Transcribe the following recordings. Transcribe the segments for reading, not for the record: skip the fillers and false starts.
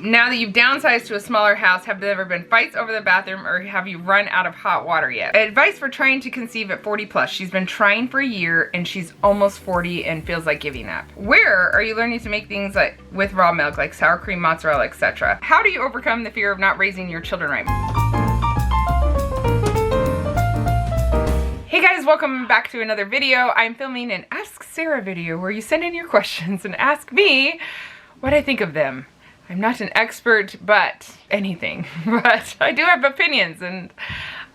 Now that you've downsized to a smaller house, have there ever been fights over the bathroom, or have you run out of hot water yet? Advice for trying to conceive at 40 plus. She's been trying for a year and she's almost 40 and feels like giving up. Where are you learning to make things like with raw milk, like sour cream, mozzarella, etc.? How do you overcome the fear of not raising your children right? Hey guys, welcome back to another video. I'm filming an Ask Sarah video where you send in your questions and ask me what I think of them. I'm not an expert, but anything, but I do have opinions and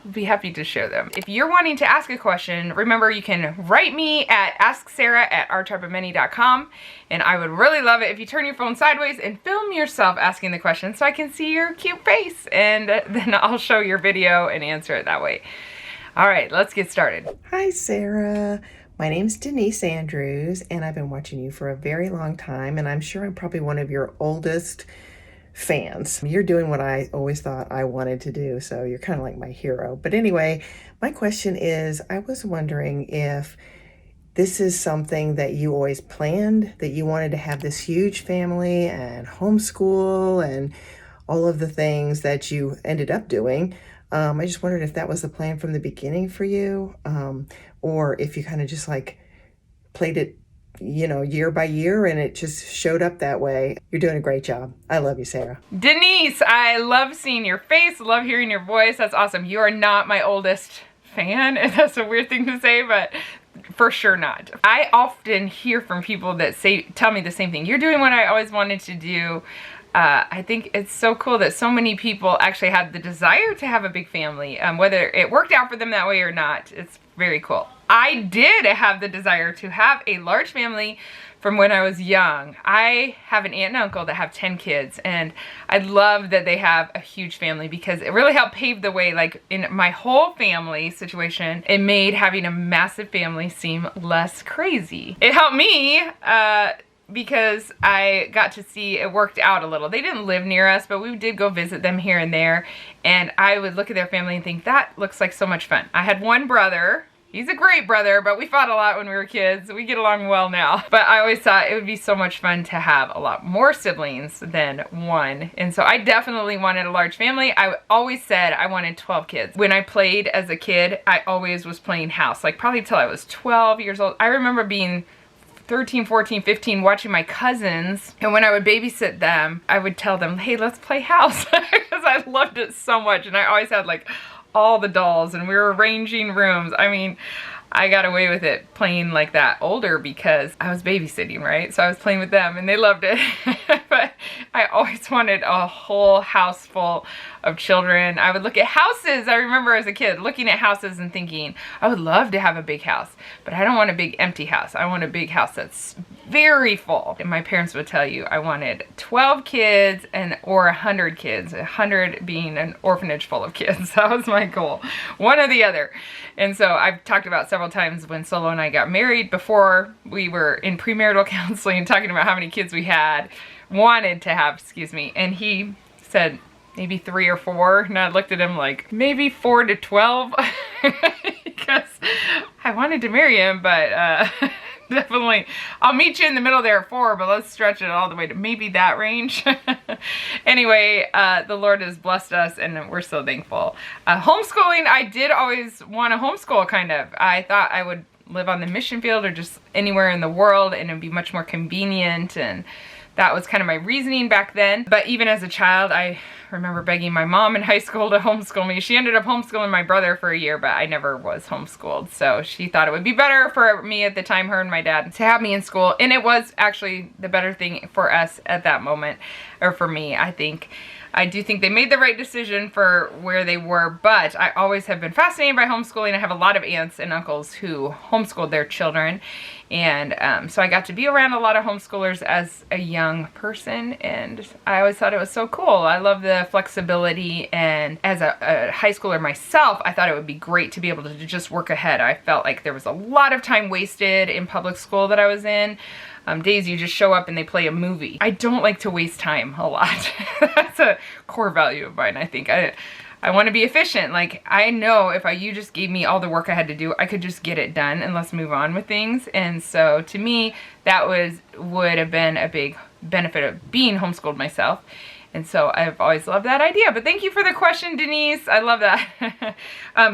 I'll be happy to share them. If you're wanting to ask a question, remember you can write me at asksarah@ourtribeofmany.com, and I would really love it if you turn your phone sideways and film yourself asking the question so I can see your cute face, and then I'll show your video and answer it that way. All right, let's get started. Hi, Sarah. My name's Denise Andrews, and I've been watching you for a very long time, and I'm sure I'm probably one of your oldest fans. You're doing what I always thought I wanted to do, so you're kind of like my hero. But anyway, my question is, I was wondering if this is something that you always planned, that you wanted to have this huge family and homeschool and all of the things that you ended up doing. I just wondered if that was the plan from the beginning for you, or if you kind of just like played it, you know, year by year and it just showed up that way. You're doing a great job. I love you, Sarah. Denise, I love seeing your face, love hearing your voice. That's awesome. You are not my oldest fan, and that's a weird thing to say, but for sure not. I often hear from people that tell me the same thing. You're doing what I always wanted to do. I think it's so cool that so many people actually had the desire to have a big family, whether it worked out for them that way or not. It's very cool. I did have the desire to have a large family from when I was young. I have an aunt and uncle that have 10 kids, and I love that they have a huge family because it really helped pave the way. Like in my whole family situation, it made having a massive family seem less crazy. It helped me, because I got to see it worked out a little. They didn't live near us, but we did go visit them here and there, and I would look at their family and think, that looks like so much fun. I had one brother. He's a great brother, but we fought a lot when we were kids. We get along well now. But I always thought it would be so much fun to have a lot more siblings than one. And so I definitely wanted a large family. I always said I wanted 12 kids. When I played as a kid, I always was playing house, like probably till I was 12 years old. I remember being 13, 14, 15, watching my cousins, and when I would babysit them, I would tell them, hey, let's play house, because I loved it so much, and I always had like all the dolls, and we were arranging rooms. I mean, I got away with it playing like that older because I was babysitting, right? So I was playing with them and they loved it. But I always wanted a whole house full of children. I would look at houses. I remember as a kid looking at houses and thinking, I would love to have a big house, but I don't want a big empty house. I want a big house that's very full. And my parents would tell you I wanted 12 kids or 100 kids, 100 being an orphanage full of kids. That was my goal, one or the other. And so I've talked about several times when Solo and I got married, before we were in premarital counseling, talking about how many kids we wanted to have, and he said maybe 3 or 4, and I looked at him like maybe 4 to 12 because I wanted to marry him, but definitely I'll meet you in the middle there at 4, but let's stretch it all the way to maybe that range. Anyway, the Lord has blessed us and we're so thankful. Homeschooling, I did always want to homeschool, kind of. I thought I would live on the mission field or just anywhere in the world, and it'd be much more convenient, and that was kind of my reasoning back then. But even as a child, I remember begging my mom in high school to homeschool me. She ended up homeschooling my brother for a year, but I never was homeschooled. So she thought it would be better for me at the time, her and my dad, to have me in school. And it was actually the better thing for us at that moment, or for me, I think. I do think they made the right decision for where they were, but I always have been fascinated by homeschooling. I have a lot of aunts and uncles who homeschooled their children, and so I got to be around a lot of homeschoolers as a young person, and I always thought it was so cool. I love the flexibility, and as a high schooler myself, I thought it would be great to be able to just work ahead. I felt like there was a lot of time wasted in public school that I was in. Days you just show up and they play a movie. I don't like to waste time a lot. That's a core value of mine, I think. I want to be efficient. Like, I know if you just gave me all the work I had to do, I could just get it done and let's move on with things. And so to me, that would have been a big benefit of being homeschooled myself. And so I've always loved that idea. But thank you for the question, Denise. I love that.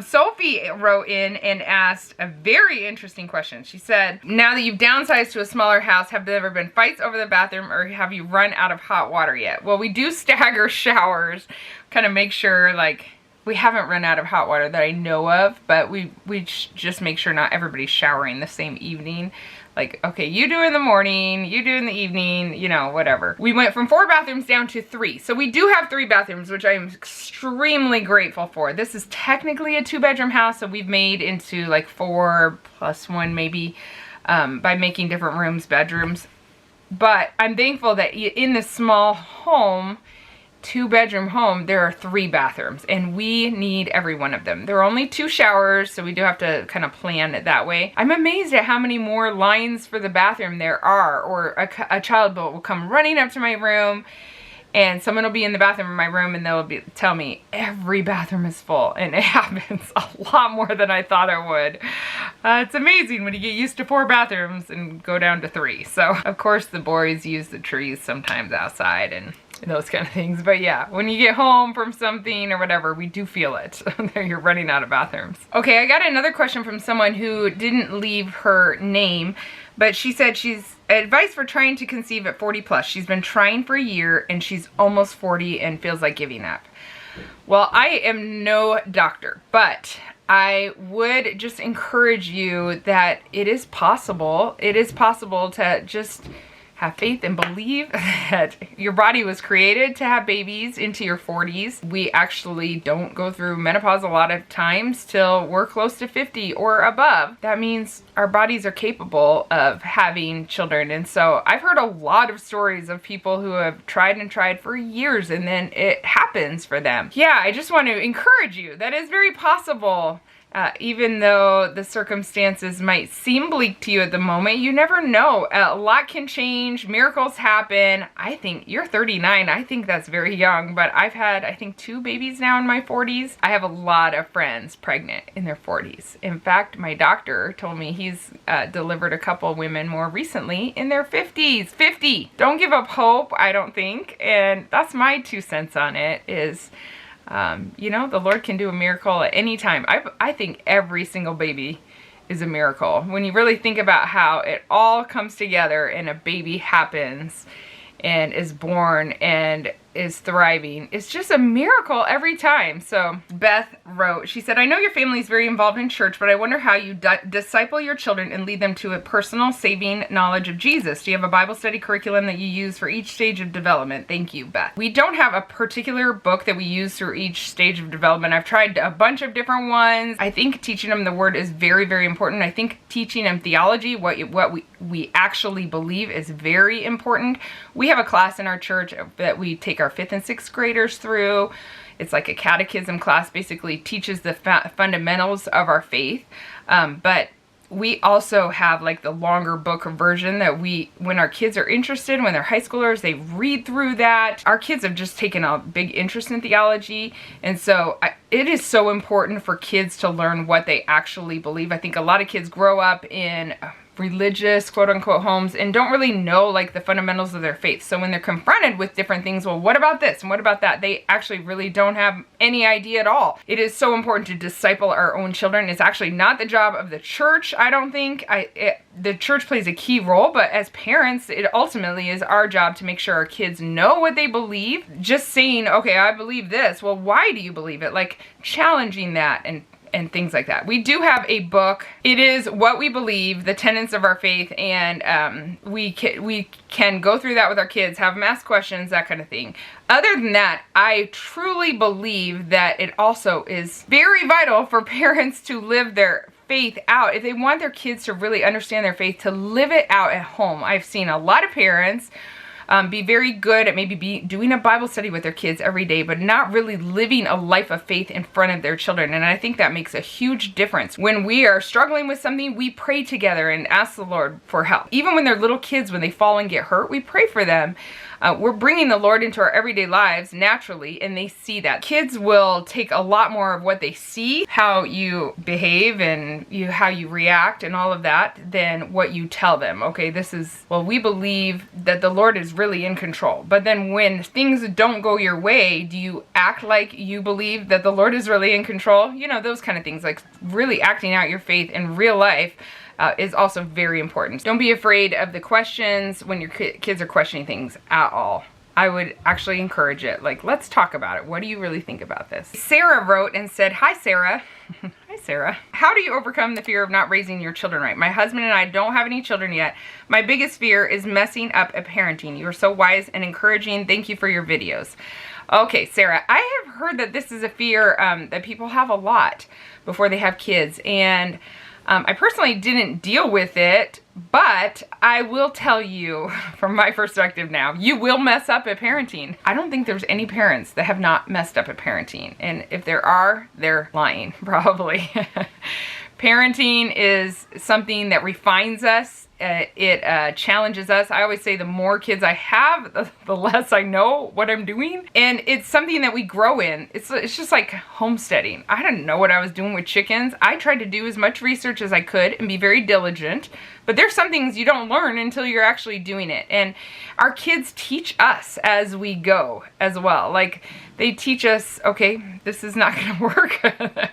Sophie wrote in and asked a very interesting question. She said, now that you've downsized to a smaller house, have there ever been fights over the bathroom, or have you run out of hot water yet? Well, we do stagger showers, kind of make sure, like, we haven't run out of hot water that I know of, but we just make sure not everybody's showering the same evening. Like, okay, you do in the morning, you do in the evening, you know, whatever. We went from 4 bathrooms down to 3. So we do have 3 bathrooms, which I am extremely grateful for. This is technically a 2-bedroom house, so we've made into like 4 plus 1 maybe, by making different rooms bedrooms. But I'm thankful that in this small home, 2-bedroom home, there are 3 bathrooms, and we need every one of them. There are only 2 showers, so we do have to kind of plan it that way. I'm amazed at how many more lines for the bathroom there are, or a child will come running up to my room, and someone will be in the bathroom in my room, and they'll tell me every bathroom is full, and it happens a lot more than I thought it would. It's amazing when you get used to 4 bathrooms and go down to 3. So of course the boys use the trees sometimes outside and those kind of things. But yeah, when you get home from something or whatever, we do feel it. You're running out of bathrooms. Okay, I got another question from someone who didn't leave her name, but she said she's advice for trying to conceive at 40 plus. She's been trying for a year and she's almost 40 and feels like giving up. Well, I am no doctor, but I would just encourage you that it is possible. It is possible to just have faith and believe that your body was created to have babies into your 40s. We actually don't go through menopause a lot of times till we're close to 50 or above. That means our bodies are capable of having children. And so I've heard a lot of stories of people who have tried and tried for years and then it happens for them. Yeah, I just want to encourage you. That is very possible. Even though the circumstances might seem bleak to you at the moment, you never know. A lot can change. Miracles happen. I think you're 39. I think that's very young, but I've had, I think, 2 babies now in my 40s. I have a lot of friends pregnant in their 40s. In fact, my doctor told me he's delivered a couple women more recently in their 50s. 50. Don't give up hope, I don't think. And that's my 2 cents on it is, you know, the Lord can do a miracle at any time. I think every single baby is a miracle. When you really think about how it all comes together and a baby happens and is born and is thriving, it's just a miracle every time. So Beth wrote, she said, I know your family is very involved in church, but I wonder how you disciple your children and lead them to a personal saving knowledge of Jesus. Do you have a Bible study curriculum that you use for each stage of development? Thank you, Beth. We don't have a particular book that we use through each stage of development. I've tried a bunch of different ones. I think teaching them the word is very, very important. I think teaching them theology, what we actually believe, is very important. We have a class in our church that we take our 5th and 6th graders through. It's like a catechism class, basically teaches the fundamentals of our faith. But we also have like the longer book version that when our kids are interested, when they're high schoolers, they read through that. Our kids have just taken a big interest in theology. And so it is so important for kids to learn what they actually believe. I think a lot of kids grow up in religious quote unquote homes and don't really know like the fundamentals of their faith. So when they're confronted with different things, well, what about this and what about that? They actually really don't have any idea at all. It is so important to disciple our own children. It's actually not the job of the church, I don't think. The church plays a key role, but as parents, it ultimately is our job to make sure our kids know what they believe. Just saying, okay, I believe this. Well, why do you believe it? Like challenging that and things like that. We do have a book. It is What We Believe, the Tenets of Our Faith, and we can go through that with our kids, have them ask questions, that kind of thing. Other than that, I truly believe that it also is very vital for parents to live their faith out. If they want their kids to really understand their faith, to live it out at home. I've seen a lot of parents be very good at maybe doing a Bible study with their kids every day, but not really living a life of faith in front of their children. And I think that makes a huge difference. When we are struggling with something, we pray together and ask the Lord for help. Even when they're little kids, when they fall and get hurt, we pray for them. we're bringing the Lord into our everyday lives naturally, and they see that. Kids will take a lot more of what they see, how you behave and how you react and all of that, than what you tell them. Okay, well, we believe that the Lord is really in control. But then when things don't go your way, do you act like you believe that the Lord is really in control? You know, those kind of things, like really acting out your faith in real life is also very important. Don't be afraid of the questions when your kids are questioning things at all. I would actually encourage it. Like, let's talk about it. What do you really think about this? Sarah wrote and said, "Hi, Sarah." Hi, Sarah. "How do you overcome the fear of not raising your children right? My husband and I don't have any children yet. My biggest fear is messing up at parenting. You are so wise and encouraging. Thank you for your videos." Okay, Sarah, I have heard that this is a fear that people have a lot before they have kids. And I personally didn't deal with it, but I will tell you from my perspective now, you will mess up at parenting. I don't think there's any parents that have not messed up at parenting. And if there are, they're lying, probably. Parenting is something that refines us. It challenges us. I always say the more kids I have, the less I know what I'm doing. And it's something that we grow in. It's just like homesteading. I didn't know what I was doing with chickens. I tried to do as much research as I could and be very diligent. But there's some things you don't learn until you're actually doing it. And our kids teach us as we go as well. Like, they teach us, okay, this is not going to work.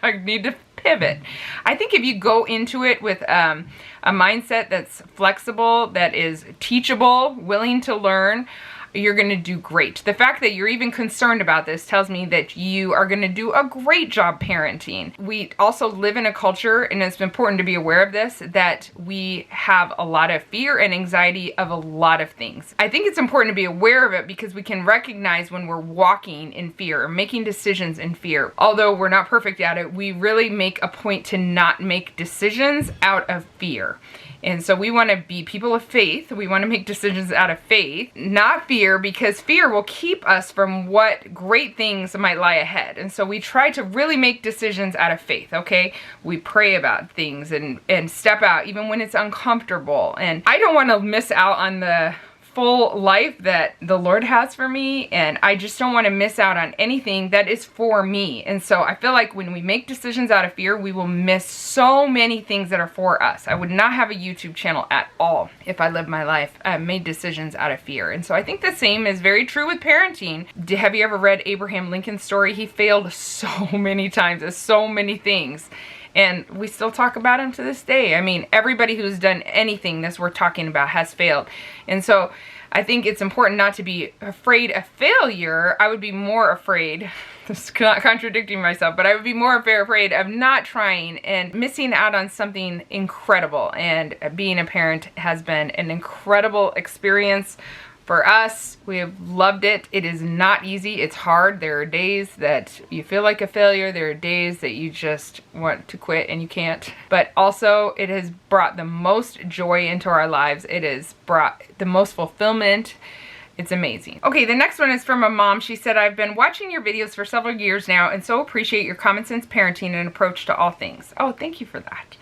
I need to pivot. I think if you go into it with a mindset that's flexible, that is teachable, willing to learn, you're going to do great. The fact that you're even concerned about this tells me that you are going to do a great job parenting. We also live in a culture, and it's important to be aware of this, that we have a lot of fear and anxiety of a lot of things. I think it's important to be aware of it because we can recognize when we're walking in fear or making decisions in fear. Although we're not perfect at it, we really make a point to not make decisions out of fear. And so we want to be people of faith. We want to make decisions out of faith, not fear, because fear will keep us from what great things might lie ahead. And so we try to really make decisions out of faith, okay? We pray about things and step out even when it's uncomfortable. And I don't want to miss out on the full life that the Lord has for me, and I just don't want to miss out on anything that is for me. And so I feel like when we make decisions out of fear, we will miss so many things that are for us. I would not have a YouTube channel at all if I lived my life made decisions out of fear. And so I think the same is very true with parenting. Have you ever read Abraham Lincoln's story? He failed so many times at so many things. And we still talk about him to this day. I mean, everybody who's done anything that's worth talking about has failed. And so I think it's important not to be afraid of failure. I would be more afraid, this is not contradicting myself, but I would be more afraid of not trying and missing out on something incredible. And being a parent has been an incredible experience for us. We have loved it. It is not easy. It's hard. There are days that you feel like a failure. There are days that you just want to quit and you can't. But also, it has brought the most joy into our lives. It has brought the most fulfillment. It's amazing. Okay, the next one is from a mom. She said, "I've been watching your videos for several years now and so appreciate your common sense parenting and approach to all things." Oh, thank you for that.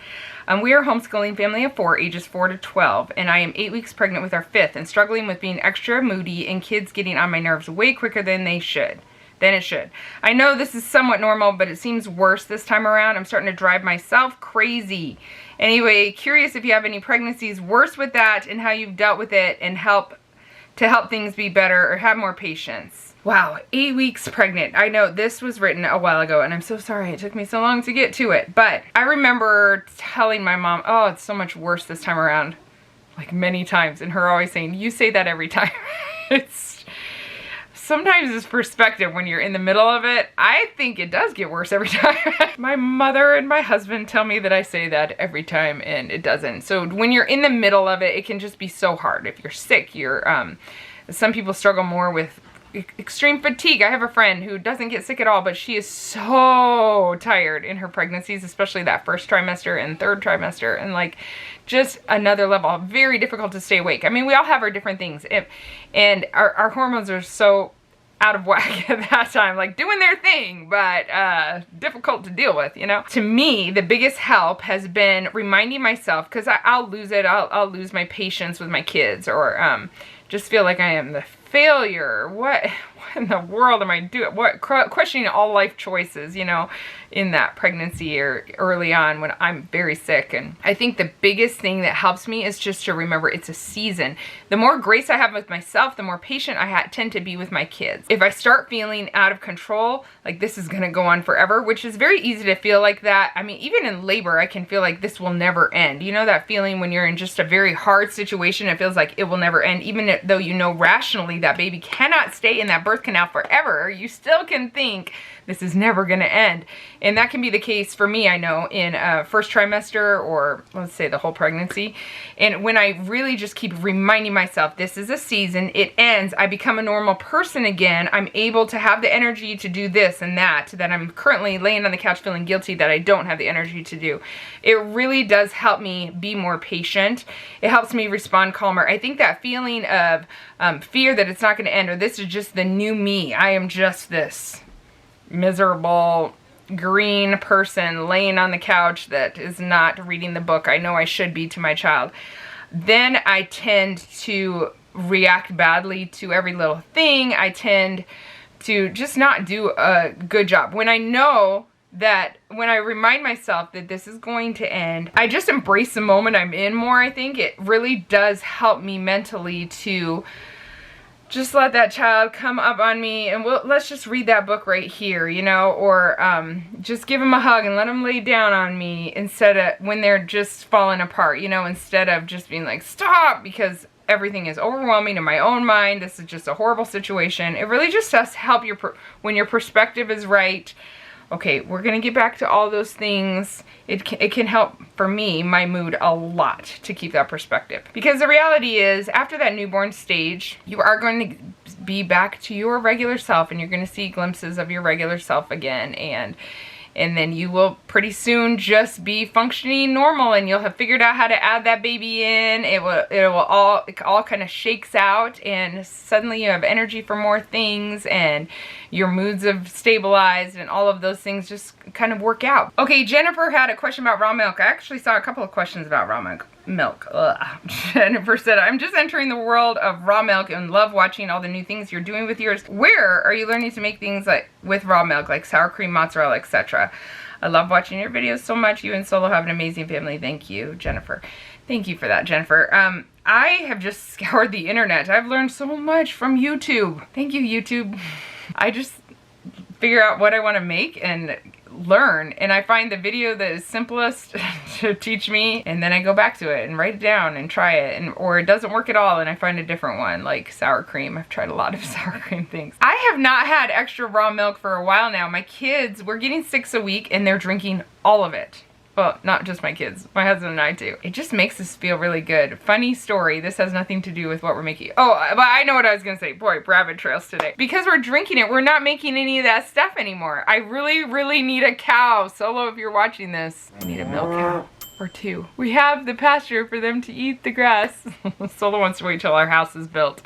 We are a homeschooling family of 4, ages 4 to 12, and I am 8 weeks pregnant with our 5th and struggling with being extra moody and kids getting on my nerves way quicker than it should. I know this is somewhat normal, but it seems worse this time around. I'm starting to drive myself crazy. Anyway, curious if you have any pregnancies worse with that and how you've dealt with it and help things be better or have more patience. Wow, 8 weeks pregnant. I know this was written a while ago, and I'm so sorry it took me so long to get to it. But I remember telling my mom, oh, it's so much worse this time around, like many times, and her always saying, you say that every time. Sometimes it's perspective when you're in the middle of it. I think it does get worse every time. My mother and my husband tell me that I say that every time, and it doesn't. So when you're in the middle of it, it can just be so hard. If you're sick, some people struggle more with extreme fatigue. I have a friend who doesn't get sick at all, but she is so tired in her pregnancies, especially that first trimester and third trimester, and like just another level. Very difficult to stay awake. I mean, we all have our different things, and our hormones are so out of whack at that time, like doing their thing, but difficult to deal with, you know? To me, the biggest help has been reminding myself, because I'll lose it, I'll lose my patience with my kids, or just feel like I am the failure. What in the world am I doing? Questioning all life choices, you know, in that pregnancy or early on when I'm very sick. And I think the biggest thing that helps me is just to remember it's a season. The more grace I have with myself, the more patient I tend to be with my kids. If I start feeling out of control, like this is gonna go on forever, which is very easy to feel like that. I mean, even in labor, I can feel like this will never end. You know that feeling when you're in just a very hard situation, it feels like it will never end, even though you know rationally that baby cannot stay in that birth canal forever, you still can think this is never going to end. And that can be the case for me, I know, in first trimester or let's say the whole pregnancy. And when I really just keep reminding myself this is a season, it ends, I become a normal person again, I'm able to have the energy to do this and that I'm currently laying on the couch feeling guilty that I don't have the energy to do. It really does help me be more patient. It helps me respond calmer. I think that feeling of fear that it's not going to end, or this is just the new me, I am just this miserable green person laying on the couch that is not reading the book I know I should be to my child, then I tend to react badly to every little thing. I tend to just not do a good job. When I know that, when I remind myself that this is going to end, I just embrace the moment I'm in more. I think it really does help me mentally to just let that child come up on me and let's just read that book right here, you know, or just give them a hug and let them lay down on me instead of when they're just falling apart, you know, instead of just being like, stop, because everything is overwhelming in my own mind. This is just a horrible situation. It really just does help when your perspective is right. Okay, we're going to get back to all those things. It can help, for me, my mood a lot to keep that perspective. Because the reality is, after that newborn stage, you are going to be back to your regular self, and you're going to see glimpses of your regular self again. And then you will pretty soon just be functioning normal, and you'll have figured out how to add that baby in. It all kind of shakes out, and suddenly you have energy for more things, and your moods have stabilized, and all of those things just kind of work out. Okay, Jennifer had a question about raw milk. I actually saw a couple of questions about raw milk. Ugh. Jennifer said, I'm just entering the world of raw milk and love watching all the new things you're doing with yours. Where are you learning to make things like with raw milk, like sour cream, mozzarella, etc.? I love watching your videos so much. You and Solo have an amazing family. Thank you, Jennifer. Thank you for that, Jennifer. I have just scoured the internet. I've learned so much from YouTube. Thank you, YouTube. I just figure out what I want to make and learn, and I find the video that is simplest to teach me, and then I go back to it and write it down and try it, or it doesn't work at all and I find a different one, like sour cream. I've tried a lot of sour cream things. I have not had extra raw milk for a while now. My kids, we're getting 6 a week and they're drinking all of it. Well, not just my kids, my husband and I too. It just makes us feel really good. Funny story, this has nothing to do with what we're making. Oh, but I know what I was gonna say. Boy, rabbit trails today. Because we're drinking it, we're not making any of that stuff anymore. I really, really need a cow. Solo, if you're watching this, I need a milk cow or 2. We have the pasture for them to eat the grass. Solo wants to wait till our house is built,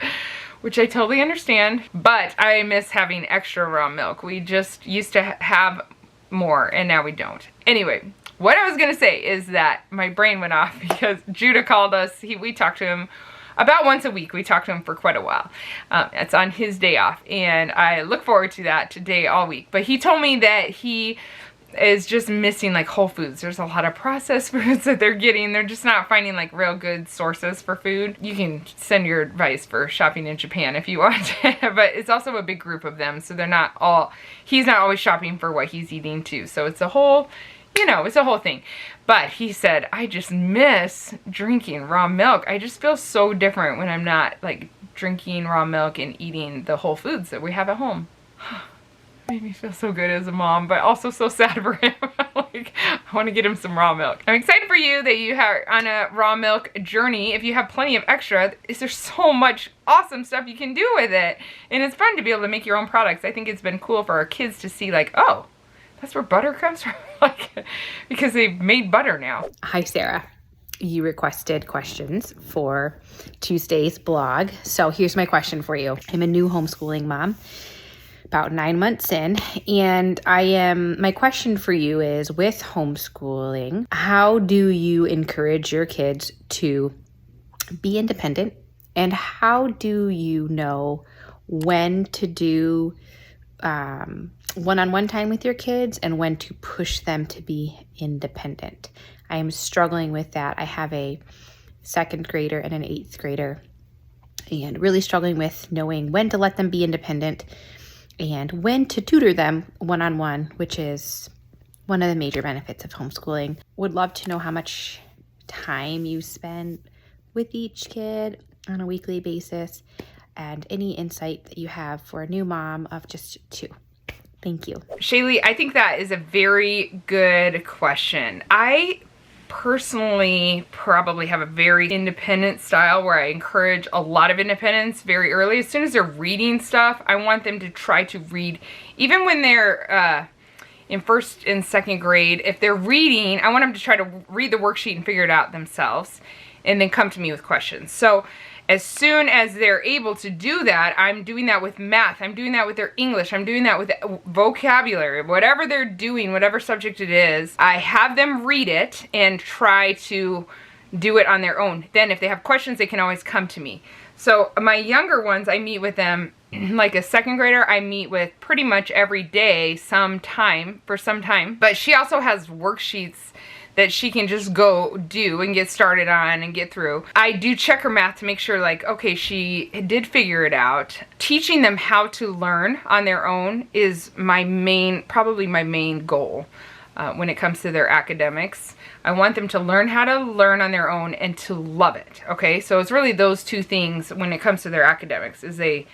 which I totally understand, but I miss having extra raw milk. We just used to have more, and now we don't. Anyway, what I was going to say is that my brain went off because Judah called us. We talked to him about once a week. We talked to him for quite a while. It's on his day off, and I look forward to that today all week. But he told me that he is just missing like Whole Foods. There's a lot of processed foods that they're getting. They're just not finding like real good sources for food. You can send your advice for shopping in Japan if you want, but it's also a big group of them, so they're not all, he's not always shopping for what he's eating too. So it's a whole, you know, it's a whole thing. But he said, I just miss drinking raw milk. I just feel so different when I'm not like drinking raw milk and eating the Whole Foods that we have at home. Made me feel so good as a mom, but also so sad for him. Like, I want to get him some raw milk. I'm excited for you that you are on a raw milk journey. If you have plenty of extra, there's so much awesome stuff you can do with it. And it's fun to be able to make your own products. I think it's been cool for our kids to see like, oh, that's where butter comes from. Like, because they've made butter now. Hi, Sarah. You requested questions for Tuesday's blog. So here's my question for you. I'm a new homeschooling mom, about 9 months in, and my question for you is, with homeschooling, how do you encourage your kids to be independent, and how do you know when to do one-on-one time with your kids and when to push them to be independent. I am struggling with that. I have a 2nd grader and an 8th grader, and really struggling with knowing when to let them be independent and when to tutor them one-on-one, which is one of the major benefits of homeschooling. Would love to know how much time you spend with each kid on a weekly basis, and any insight that you have for a new mom of just 2. Thank you. Shaylee, I think that is a very good question. I personally probably have a very independent style where I encourage a lot of independence very early. As soon as they're reading stuff, I want them to try to read, even when they're in 1st and 2nd grade. If they're reading, I want them to try to read the worksheet and figure it out themselves, and then come to me with questions. So as soon as they're able to do that, I'm doing that with math, I'm doing that with their English, I'm doing that with vocabulary, whatever they're doing, whatever subject it is, I have them read it and try to do it on their own. Then if they have questions, they can always come to me. So my younger ones, I meet with them, like a 2nd grader, I meet with pretty much every day, for some time. But she also has worksheets that she can just go do and get started on and get through. I do check her math to make sure, like, okay, she did figure it out. Teaching them how to learn on their own is probably my main goal when it comes to their academics. I want them to learn how to learn on their own and to love it, okay? So it's really those 2 things when it comes to their academics, I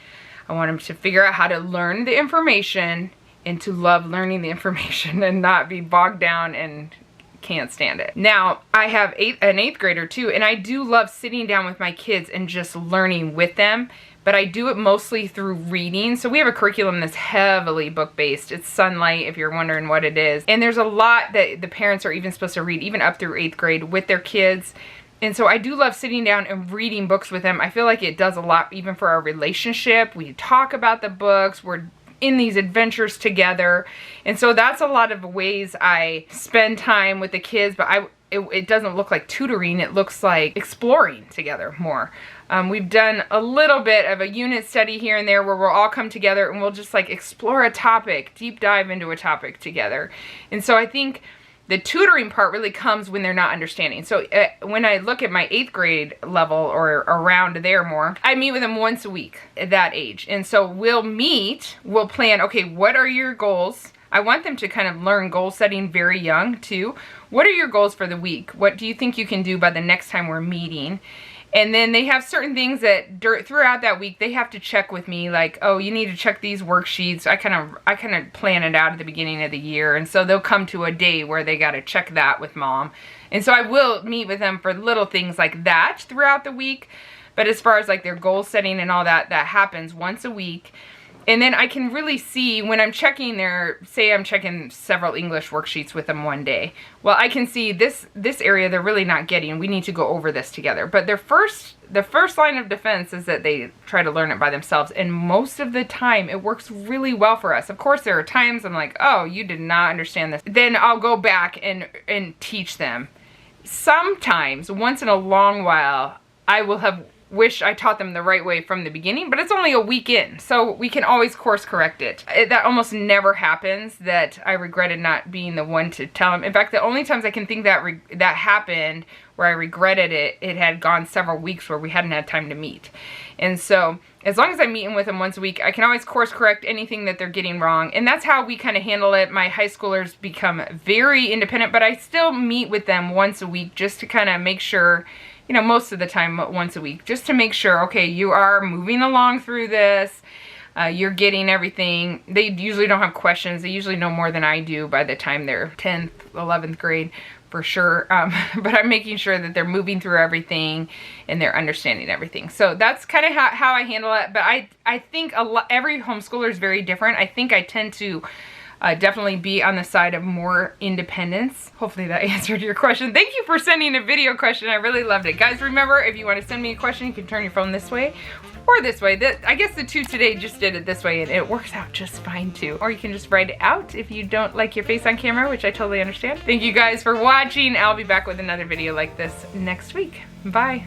want them to figure out how to learn the information and to love learning the information and not be bogged down and can't stand it. Now, I have an 8th grader too, and I do love sitting down with my kids and just learning with them, but I do it mostly through reading. So we have a curriculum that's heavily book-based. It's Sunlight, if you're wondering what it is. And there's a lot that the parents are even supposed to read, even up through 8th grade with their kids. And so I do love sitting down and reading books with them. I feel like it does a lot even for our relationship. We talk about the books, we're in these adventures together, and so that's a lot of ways I spend time with the kids. But it doesn't look like tutoring, it looks like exploring together more. We've done a little bit of a unit study here and there where we'll all come together and we'll just like explore a topic, deep dive into a topic together. And so I think the tutoring part really comes when they're not understanding. So when I look at my 8th grade level or around there more, I meet with them once a week at that age. And so we'll plan, okay, what are your goals? I want them to kind of learn goal setting very young too. What are your goals for the week? What do you think you can do by the next time we're meeting? And then they have certain things that throughout that week they have to check with me, like, oh, you need to check these worksheets. I kind of plan it out at the beginning of the year, and so they'll come to a day where they got to check that with mom. And so I will meet with them for little things like that throughout the week. But as far as like their goal setting and all that, that happens once a week. And then I can really see when I'm checking say I'm checking several English worksheets with them one day. Well, I can see this area they're really not getting. We need to go over this together. But the first line of defense is that they try to learn it by themselves. And most of the time it works really well for us. Of course, there are times I'm like, oh, you did not understand this. Then I'll go back and teach them. Sometimes, once in a long while, I will have wish I taught them the right way from the beginning, but it's only a week in, so we can always course correct it. That almost never happens that I regretted not being the one to tell them. In fact, the only times I can think that that happened where I regretted it had gone several weeks where we hadn't had time to meet. And so as long as I'm meeting with them once a week, I can always course correct anything that they're getting wrong. And that's how we kind of handle it. My high schoolers become very independent, but I still meet with them once a week just to kind of make sure, you know, most of the time once a week, just to make sure, okay, you are moving along through this. You're getting everything. They usually don't have questions. They usually know more than I do by the time they're 10th, 11th grade for sure. But I'm making sure that they're moving through everything and they're understanding everything. So that's kind of how I handle it. But I think every homeschooler is very different. I think I tend to definitely be on the side of more independence. Hopefully that answered your question. Thank you for sending a video question. I really loved it. Guys, remember, if you want to send me a question, you can turn your phone this way or this way. I guess the two today just did it this way and it works out just fine too. Or you can just write it out if you don't like your face on camera, which I totally understand. Thank you guys for watching. I'll be back with another video like this next week. Bye.